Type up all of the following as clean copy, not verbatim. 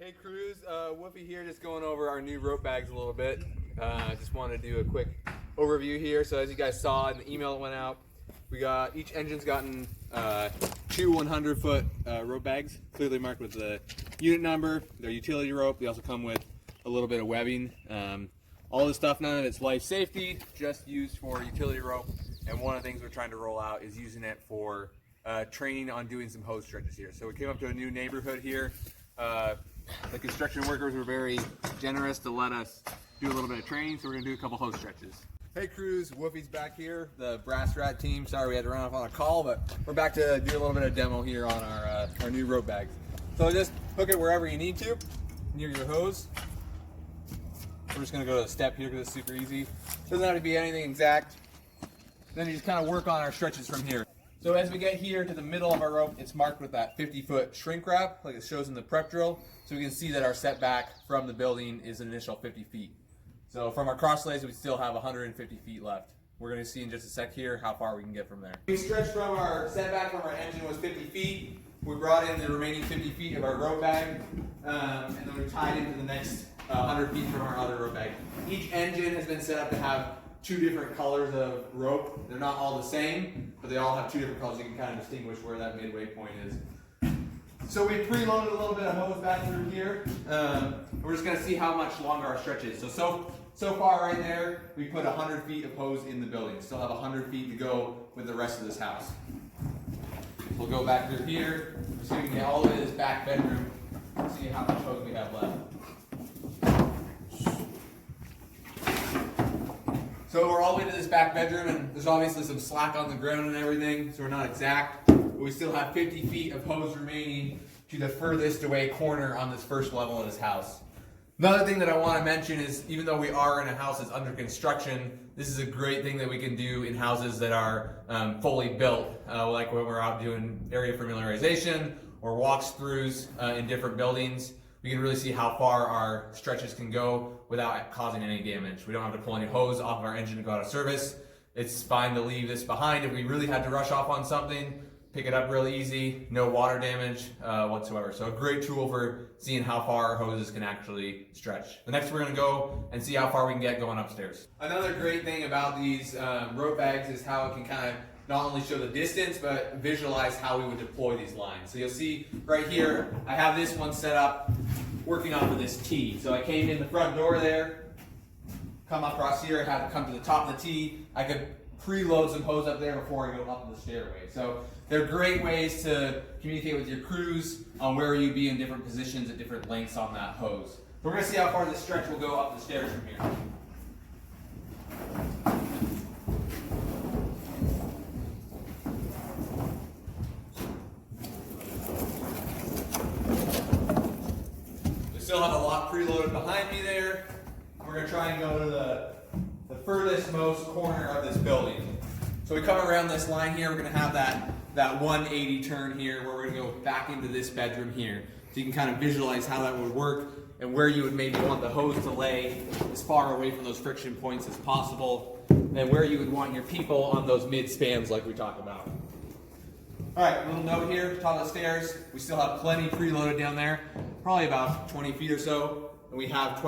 Hey crews, Woofy here, just going over our new rope bags a little bit. Just wanted to do a quick overview here. So as you guys saw in the email that went out, each engine's gotten two 100-foot rope bags, clearly marked with the unit number, their utility rope. They also come with a little bit of webbing. All this stuff, none of it's life safety, just used for utility rope. And one of the things we're trying to roll out is using it for training on doing some hose stretches here. So we came up to a new neighborhood here. The construction workers were very generous to let us do a little bit of training, so we're going to do a couple hose stretches. Hey crews, Woofy's back here, the Brass Rat team. Sorry we had to run off on a call, but we're back to do a little bit of demo here on our new rope bags. So just hook it wherever you need to, near your hose. We're just going to go to the step here because it's super easy. Doesn't have to be anything exact. Then you just kind of work on our stretches from here. So as we get here to the middle of our rope, it's marked with that 50-foot shrink wrap, like it shows in the prep drill. So we can see that our setback from the building is an initial 50 feet. So from our cross lays, we still have 150 feet left. We're going to see in just a sec here how far we can get from there. We stretched from our setback from our engine was 50 feet. We brought in the remaining 50 feet of our rope bag, and then we tied into the next 100 feet from our other rope bag. Each engine has been set up to have two different colors of rope. They're not all the same, but they all have two different colors. You can kind of distinguish where that midway point is. So we preloaded a little bit of hose back through here. We're just going to see how much longer our stretch is. So far right there, we put 100 feet of hose in the building. Still have 100 feet to go with the rest of this house. We'll go back through here, so we can get all the way to this back bedroom and see how much hose we have left. So we're all the way to this back bedroom, and there's obviously some slack on the ground and everything, so we're not exact. But we still have 50 feet of hose remaining to the furthest away corner on this first level of this house. Another thing that I want to mention is, even though we are in a house that's under construction, this is a great thing that we can do in houses that are fully built, like when we're out doing area familiarization or walkthroughs in different buildings. We can really see how far our stretches can go without causing any damage. We don't have to pull any hose off of our engine to go out of service. It's fine to leave this behind if we really had to rush off on something, pick it up really easy, no water damage whatsoever. So a great tool for seeing how far our hoses can actually stretch. The next we're gonna go and see how far we can get going upstairs. Another great thing about these rope bags is how it can kind of not only show the distance, but visualize how we would deploy these lines. So you'll see right here, I have this one set up working off of this T. So I came in the front door there, come across here, I had to come to the top of the T. I could preload some hose up there before I go up the stairway. So they're great ways to communicate with your crews on where you'd be in different positions at different lengths on that hose. So we're gonna see how far this stretch will go up the stairs from here. Still have a lot preloaded behind me there. We're going to try and go to the furthest most corner of this building. So we come around this line here, we're going to have that 180 turn here where we're going to go back into this bedroom here. So you can kind of visualize how that would work and where you would maybe want the hose to lay as far away from those friction points as possible, and where you would want your people on those mid spans like we talked about. Alright, little note here, top of the stairs. We still have plenty preloaded down there, probably about 20 feet or so. And we have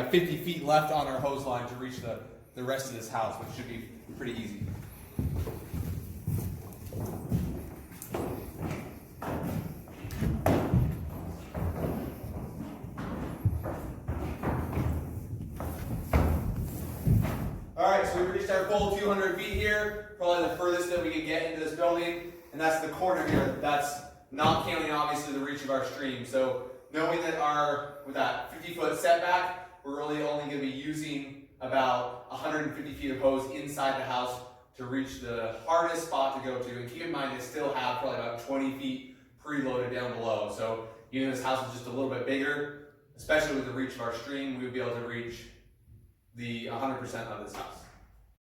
50 feet left on our hose line to reach the rest of this house, which should be pretty easy. Alright, so we reached our full 200 feet here, probably the furthest that we could get into this building. And that's the corner here. That's not counting obviously the reach of our stream. So knowing that with that 50-foot setback, we're really only going to be using about 150 feet of hose inside the house to reach the hardest spot to go to. And keep in mind, they still have probably about 20 feet preloaded down below. So even if this house is just a little bit bigger, especially with the reach of our stream, we would be able to reach the 100% of this house.